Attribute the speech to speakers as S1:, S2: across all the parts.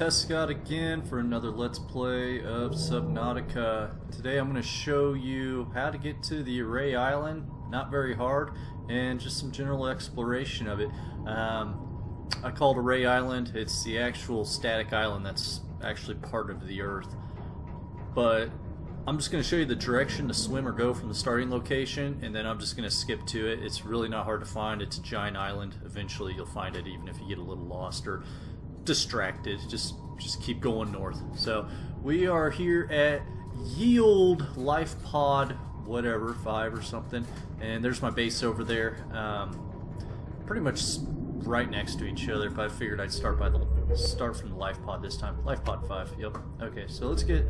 S1: Tescot again for another Let's Play of Subnautica. Today I'm going to show you how to get to the Array Island, not very hard, and just some general exploration of it. I call it Array Island. It's the actual static island that's actually part of the Earth. But I'm just going to show you the direction to swim or go from the starting location, and then I'm just going to skip to it. It's really not hard to find. It's a giant island. Eventually you'll find it, even if you get a little lost or distracted. Just keep going north. So we are here at ye old life pod whatever 5 or something, and there's my base over there, pretty much right next to each other, but I figured I'd start from the life pod this time. Life pod 5. Yep. Okay, so let's get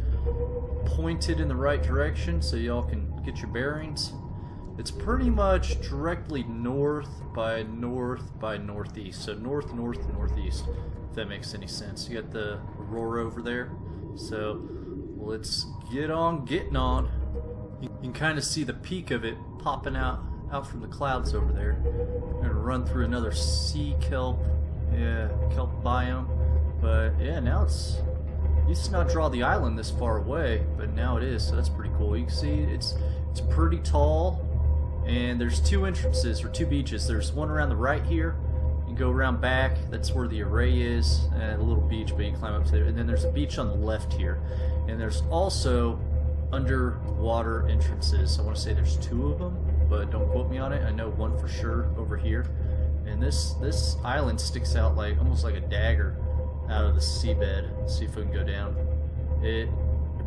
S1: pointed in the right direction so y'all can get your bearings. It's pretty much directly north by northeast, so northeast, if that makes any sense. You got the Aurora over there, so let's get on getting on. You can kind of see the peak of it popping out from the clouds over there. We're gonna run through another sea kelp, kelp biome, but yeah, now it's used to not draw the island this far away, but now it is, so that's pretty cool. You can see it's pretty tall. And there's 2 entrances, or 2 beaches. There's one around the right here. You go around back. That's where the array is. And a little beach, but you can climb up to there. And then there's a beach on the left here. And there's also underwater entrances. I want to say there's 2 of them, but don't quote me on it. I know one for sure over here. And this island sticks out like almost like a dagger out of the seabed. Let's see if we can go down. It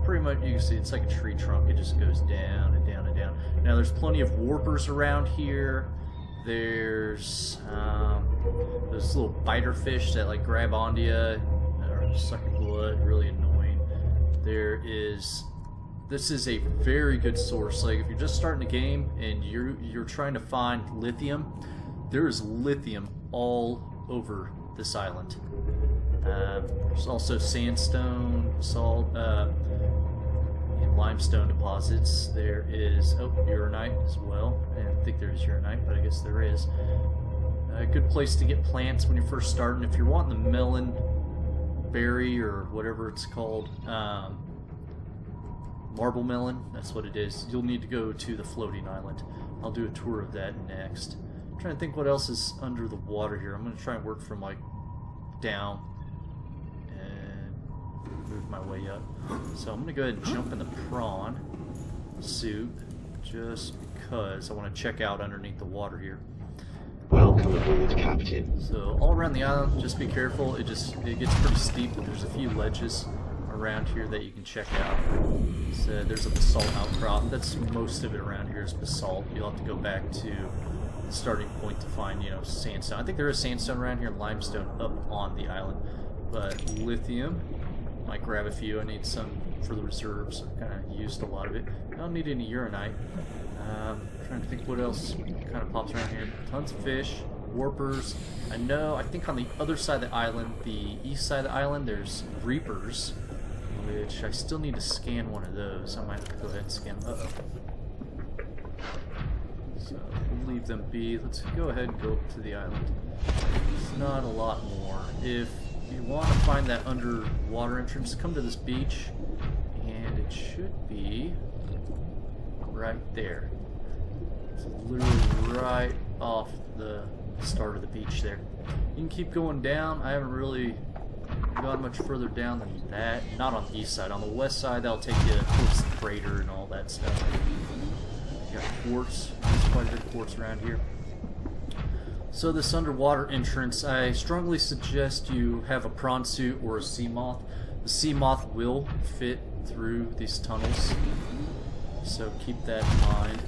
S1: pretty much, you can see it's like a tree trunk. It just goes down and down and down. Now there's plenty of warpers around here. There's those little biter fish that like grab onto you or suck your blood, really annoying. This is a very good source. Like if you're just starting the game and you're trying to find lithium, there is lithium all over this island. There's also sandstone, salt, and limestone deposits. There is uranite as well. I didn't think there was uranite, but I guess there is. A good place to get plants when you're first starting. If you're wanting the melon berry or whatever it's called, marble melon, that's what it is. You'll need to go to the floating island. I'll do a tour of that next. I'm trying to think what else is under the water here. I'm going to try and work from like down move my way up. So I'm gonna go ahead and jump in the prawn suit just because I want to check out underneath the water here.
S2: Welcome aboard, Captain.
S1: So all around the island, just be careful. It gets pretty steep, but there's a few ledges around here that you can check out. So there's a basalt outcrop. That's most of it around here is basalt. You'll have to go back to the starting point to find, sandstone. I think there is sandstone around here and limestone up on the island, but lithium. Might grab a few. I need some for the reserves. I've kind of used a lot of it. I don't need any uranite. Trying to think what else kind of pops around here. Tons of fish, warpers. I think on the other side of the island, the east side of the island, there's reapers, which I still need to scan one of those. I might have to go ahead and scan them. So we'll leave them be. Let's go ahead and go up to the island. It's not a lot more. If you want to find that underwater entrance, come to this beach, and it should be right there. It's literally right off the start of the beach there. You can keep going down. I haven't really gone much further down than that. Not on the east side. On the west side, that'll take you towards the crater and all that stuff. You got quartz. There's quite a bit of quartz around here. So this underwater entrance, I strongly suggest you have a prawn suit or a sea moth. The sea moth will fit through these tunnels, so keep that in mind.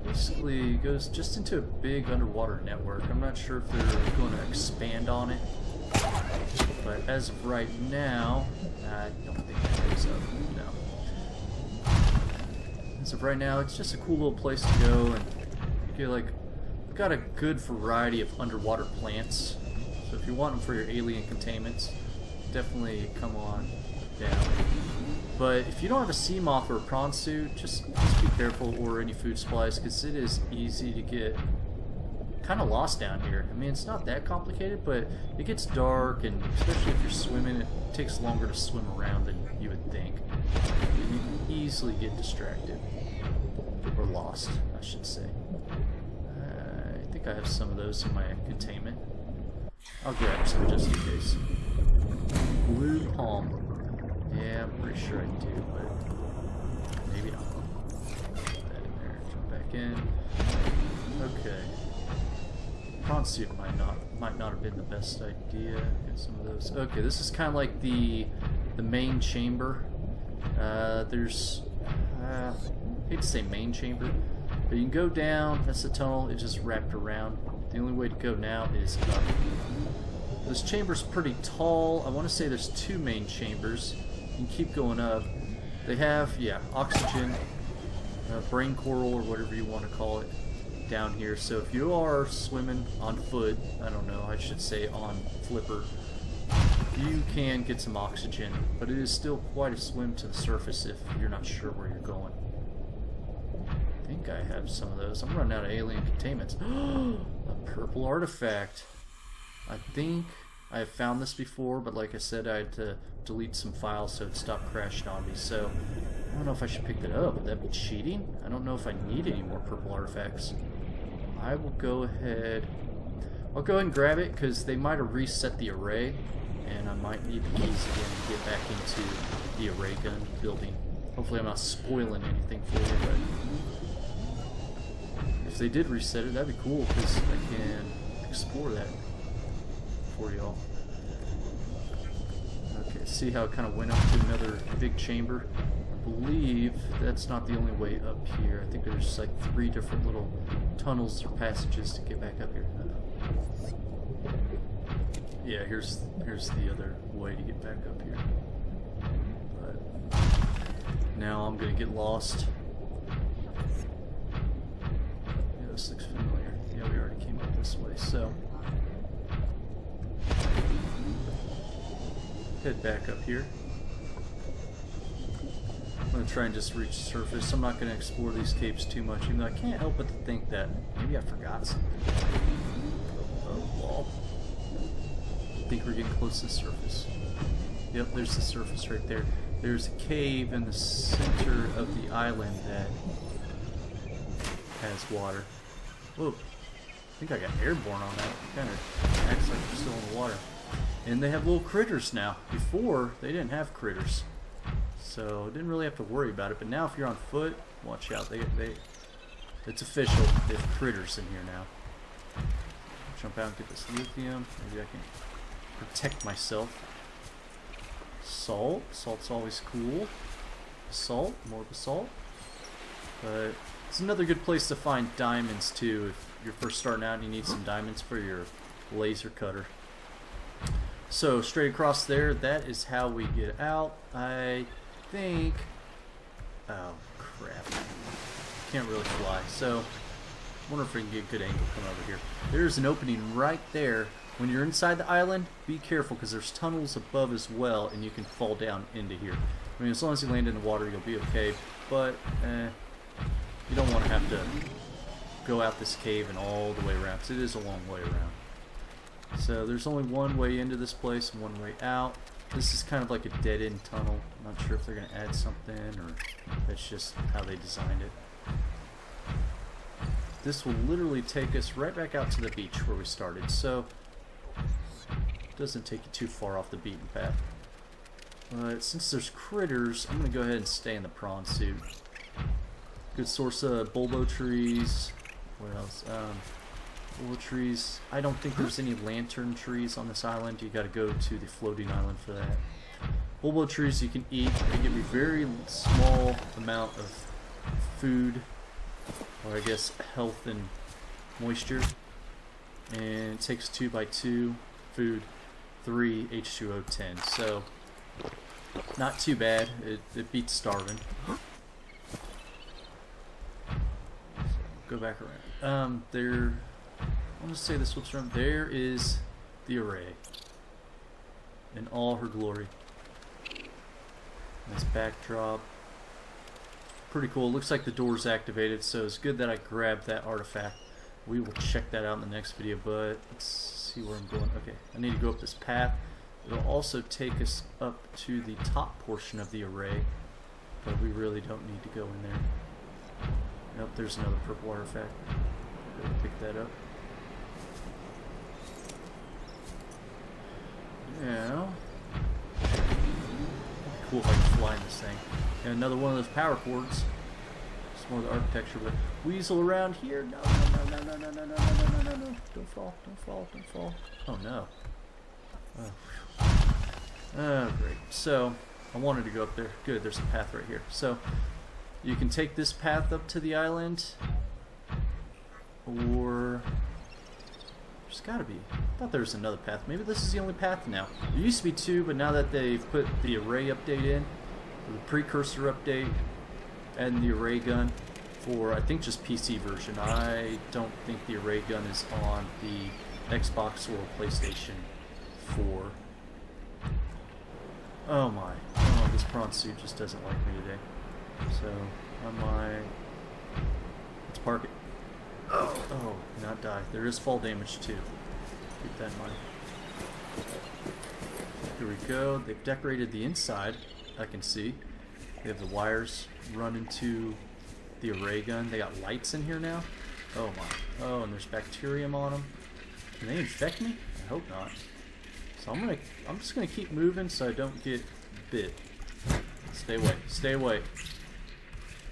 S1: Basically, it goes just into a big underwater network. I'm not sure if they're going to expand on it, but as of right now, I don't think that is no. As of right now, it's just a cool little place to go and get like. Got a good variety of underwater plants, so if you want them for your alien containments, definitely come on down. But if you don't have a sea moth or a prawn suit, just be careful, or any food supplies, because it is easy to get kind of lost down here. I mean, it's not that complicated, but it gets dark, and especially if you're swimming, it takes longer to swim around than you would think. And you can easily get distracted. Or lost, I should say. I think I have some of those in my containment. I'll grab some just in case. Blue palm. Yeah, I'm pretty sure I do, but maybe not. Put that in there. Jump back in. Okay. Prawn suit might not have been the best idea. Get some of those. Okay, this is kind of like the main chamber. There's I hate to say main chamber, but you can go down. That's the tunnel. It just wrapped around. The only way to go now is up. This chamber's pretty tall. I want to say there's 2 main chambers. You can keep going up. They have, yeah, oxygen, brain coral, or whatever you want to call it, down here. So if you are swimming on foot, I don't know, I should say on flipper, you can get some oxygen, but it is still quite a swim to the surface if you're not sure where you're going. I think I have some of those. I'm running out of alien containments. A purple artifact. I think I have found this before, but like I said, I had to delete some files so it stopped crashing on me. So I don't know if I should pick that up. Would that be cheating? I don't know if I need any more purple artifacts. I will go ahead. I'll go ahead and grab it because they might have reset the array, and I might need the keys again to get back into the array gun building. Hopefully I'm not spoiling anything for you, but if they did reset it, that'd be cool because I can explore that for y'all. Okay, see how it kind of went up to another big chamber? I believe that's not the only way up here. I think there's like 3 different little tunnels or passages to get back up here. Yeah, here's the other way to get back up here. But now I'm gonna get lost. Yeah, this looks familiar. Yeah, we already came up this way, so head back up here. I'm going to try and just reach the surface. I'm not going to explore these caves too much, even though I can't help but to think that maybe I forgot something. Oh, wall. I think we're getting close to the surface. Yep, there's the surface right there. There's a cave in the center of the island that has water. Whoa. I think I got airborne on that. It kind of acts like we're still in the water. And they have little critters now. Before, they didn't have critters. So, didn't really have to worry about it. But now if you're on foot, watch out. It's official. They have critters in here now. Jump out and get this lithium. Maybe I can protect myself. Salt. Salt's always cool. Basalt. More basalt. But it's another good place to find diamonds too. If you're first starting out and you need some diamonds for your laser cutter. So straight across there, that is how we get out. I think, oh crap, can't really fly, so I wonder if we can get a good angle coming over here. There's an opening right there. When you're inside the island, be careful because there's tunnels above as well, and you can fall down into here. I mean, as long as you land in the water, you'll be okay, but you don't want to have to go out this cave and all the way around, because it is a long way around. So there's only one way into this place and one way out. This is kind of like a dead-end tunnel. I'm not sure if they're going to add something or that's just how they designed it. This will literally take us right back out to the beach where we started. So it doesn't take you too far off the beaten path. But since there's critters, I'm going to go ahead and stay in the prawn suit. Good source of bulbo trees. What else? Bulbo trees. I don't think there's any lantern trees on this island. You got to go to the floating island for that. Bulbo trees you can eat. They give you a very small amount of food, or I guess health and moisture. And it takes 2 by 2 food, 3 H2O 10. So not too bad. It beats starving. Go back around. There. I want to say this what's wrong. There is the array in all her glory. Nice backdrop. Pretty cool. Looks like the door's activated, so it's good that I grabbed that artifact. we will check that out in the next video, but let's see where I'm going. Okay, I need to go up this path. It'll also take us up to the top portion of the array, but we really don't need to go in there. Nope, there's another purple artifact. Go pick that up. Now, cool if I can fly in this thing. And another one of those power cords. It's more of the architecture, but weasel around here. No, no, no, no, no, no, no, no, no, no, no. Don't fall, don't fall, don't fall. Oh no. Oh, great. So, I wanted to go up there. Good, there's a path right here. So, you can take this path up to the island, or there's gotta be. I thought there was another path. Maybe this is the only path now. There used to be two, but now that they've put the array update in, the precursor update, and the array gun for, I think, just PC version. I don't think the array gun is on the Xbox or PlayStation 4. Oh my. Oh, this prawn suit just doesn't like me today. So, on my... let's park it. Oh, not die. There is fall damage too. Keep that in mind. Here we go. They've decorated the inside, I can see. They have the wires run into the array gun. They got lights in here now. Oh my. Oh, and there's bacterium on them. Can they infect me? I hope not. So I'm just gonna keep moving so I don't get bit. Stay away. Stay away.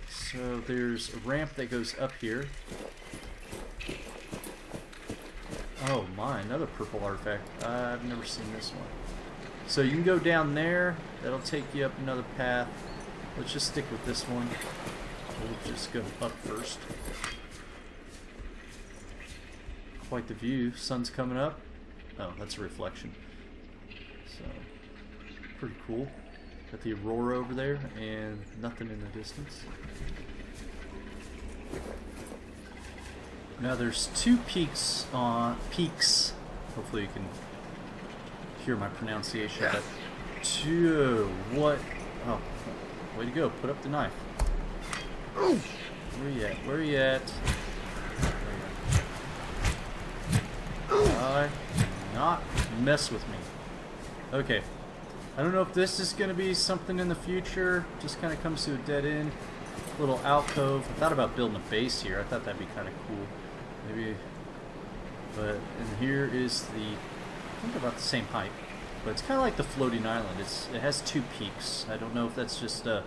S1: So there's a ramp that goes up here. Oh my, another purple artifact. I've never seen this one. So you can go down there. That'll take you up another path. Let's just stick with this one. We'll just go up first. Quite the view. Sun's coming up. Oh, that's a reflection. So, pretty cool. Got the aurora over there and nothing in the distance. Now there's two peaks on hopefully you can hear my pronunciation. But two, what? Oh, way to go! Put up the knife. Where you at? Where you at? Not mess with me. Okay. I don't know if this is going to be something in the future. Just kind of comes to a dead end. Little alcove. I thought about building a base here. I thought that'd be kind of cool. Maybe. But and here is the, I think about the same height. But it's kind of like the floating island. It has two peaks. I don't know if that's just an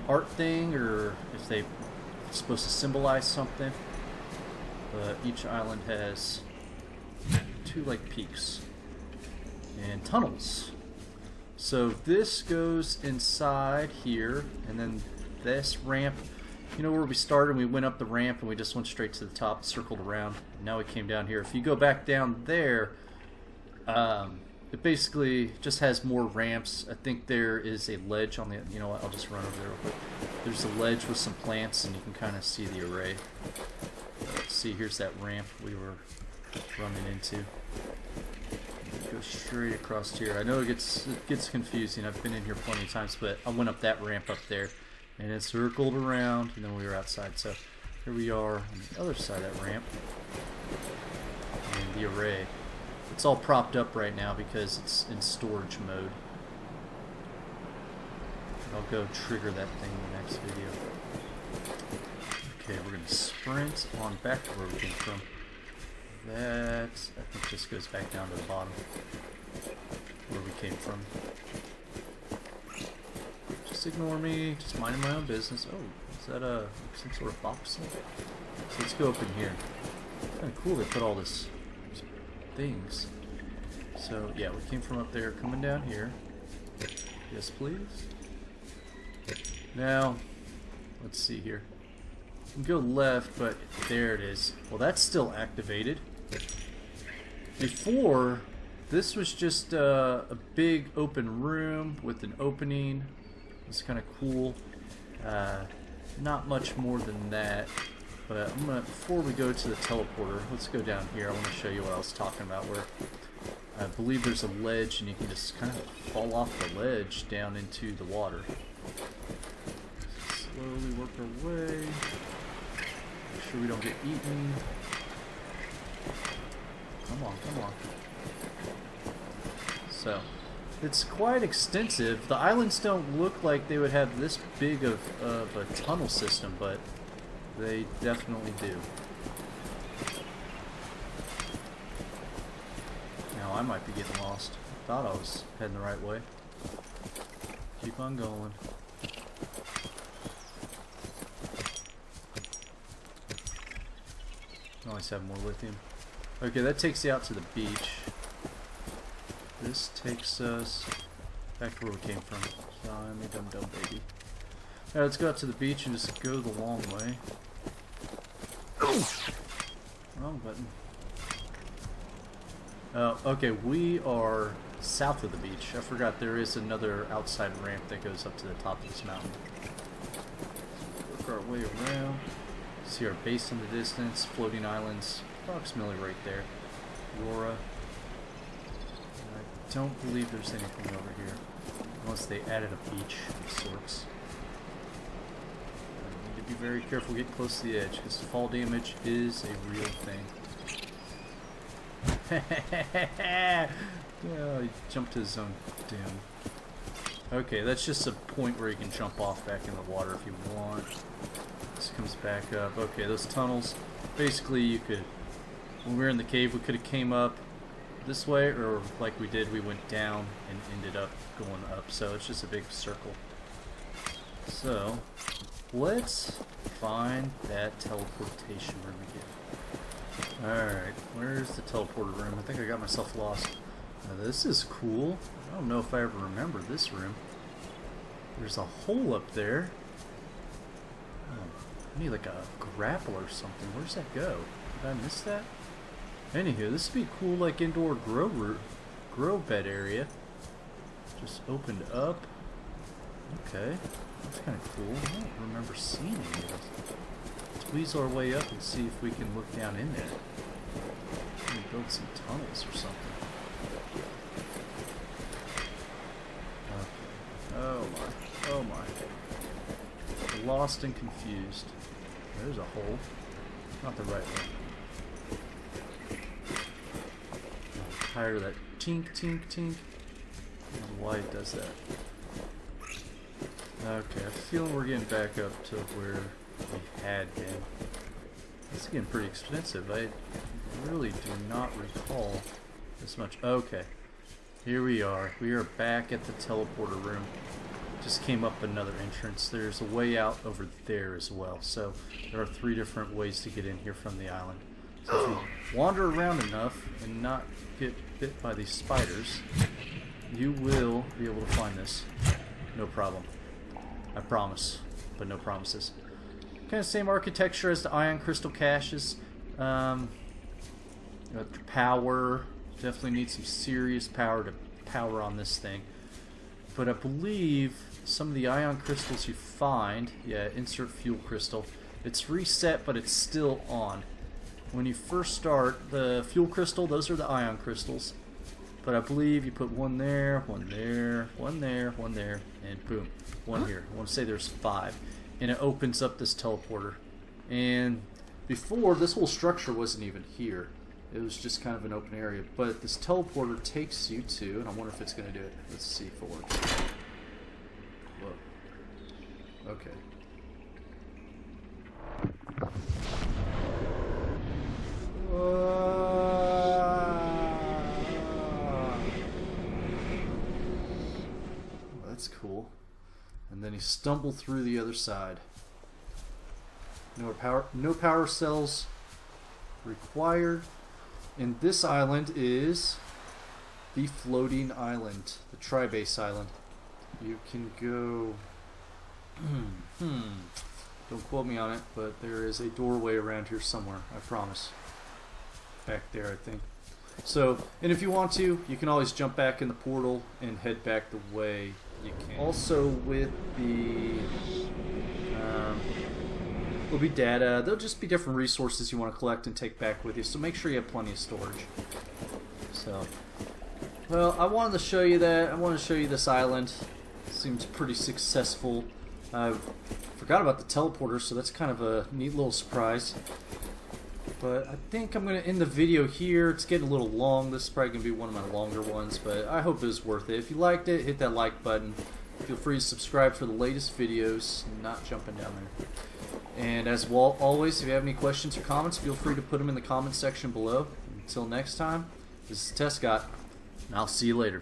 S1: art thing or if it's supposed to symbolize something. But each island has two like peaks and tunnels. So this goes inside here, and then this ramp, you know where we started, we went up the ramp and we just went straight to the top, circled around, and now we came down here. If you go back down there, it basically just has more ramps. I think there is a ledge on the, you know what, I'll just run over there real quick. There's a ledge with some plants and you can kind of see the array. Let's see, here's that ramp we were running into. Go straight across here. I know it gets confusing. I've been in here plenty of times, but I went up that ramp up there and it circled around and then we were outside. So here we are on the other side of that ramp. And the array. It's all propped up right now because it's in storage mode. I'll go trigger that thing in the next video. Okay, we're going to sprint on back to where we came from. That, I think, just goes back down to the bottom where we came from. Just ignore me, just minding my own business. Oh, is that some sort of box? So let's go up in here. It's kind of cool they put all this things. So yeah, we came from up there, coming down here. Yes, please. Now, let's see here. You can go left, but there it is. Well, that's still activated. Before, this was just a big open room with an opening. It's kind of cool. Not much more than that. But I'm gonna, before we go to the teleporter, let's go down here. I want to show you what I was talking about, where I believe there's a ledge and you can just kind of fall off the ledge down into the water. Slowly work our way. Make sure we don't get eaten. Come on, come on. So, it's quite extensive. The islands don't look like they would have this big of a tunnel system, but they definitely do. Now I might be getting lost. I thought I was heading the right way. Keep on going. I always have more lithium. Okay, that takes you out to the beach. This takes us back to where we came from. I'm a dumb baby. Alright, let's go out to the beach and just go the long way. Wrong button. Okay, we are south of the beach. I forgot there is another outside ramp that goes up to the top of this mountain. Work our way around. See our base in the distance, floating islands, approximately right there. Aurora. I don't believe there's anything over here, unless they added a beach of sorts. I need to be very careful getting close to the edge, because fall damage is a real thing. Yeah, he jumped to his own doom. Okay, that's just a point where you can jump off back in the water if you want. This comes back up. Okay, those tunnels, basically you could, when we were in the cave, we could have came up this way, or like we did, we went down and ended up going up. So it's just a big circle. So, let's find that teleportation room again. Alright, where's the teleporter room? I think I got myself lost. Now, this is cool. I don't know if I ever remember this room. There's a hole up there. Oh, I need like a grapple or something. Where's that go? Did I miss that? Anywho, this would be cool, like indoor grow bed area. Just opened up. Okay, that's kind of cool. I don't remember seeing any of this. Let's weasel our way up and see if we can look down in there. Maybe build some tunnels or something. Okay. Oh my. Oh my. Lost and confused. There's a hole. Not the right one. I'm tired of that tink, tink, tink. I don't know why it does that. Okay, I feel we're getting back up to where we had been. This is getting pretty expensive. I really do not recall this much. Okay, here we are. We are back at the teleporter room. Just came up another entrance. There's a way out over there as well. So there are 3 different ways to get in here from the island. So if you wander around enough and not get bit by these spiders, you will be able to find this. No problem. I promise, but no promises. Kind of same architecture as the ion crystal caches. Power. Definitely need some serious power to power on this thing. But I believe some of the ion crystals you find, yeah, insert fuel crystal, it's reset, but it's still on. When you first start, the fuel crystal, those are the ion crystals. But I believe you put one there, one there, one there, one there, and boom, one here. I want to say there's 5. And it opens up this teleporter. And before, this whole structure wasn't even here. It was just kind of an open area. But this teleporter takes you to, and I wonder if it's going to do it. Let's see if it works. Whoa. Okay. That's cool. And then he stumbled through the other side. No power cells required. And this island is the floating island, the tri-base island. You can go. Don't quote me on it, but there is a doorway around here somewhere. I promise. Back there, I think. So, and if you want to, you can always jump back in the portal and head back the way you can. Also, with the will be data. There'll just be different resources you want to collect and take back with you. So make sure you have plenty of storage. So, well, I wanted to show you that. I wanted to show you this island. Seems pretty successful. I forgot about the teleporter, so that's kind of a neat little surprise. But I think I'm going to end the video here. It's getting a little long. This is probably going to be one of my longer ones, but I hope it was worth it. If you liked it, hit that like button. Feel free to subscribe for the latest videos. Not jumping down there. And as always, if you have any questions or comments, feel free to put them in the comment section below. Until next time, this is Tescot, and I'll see you later.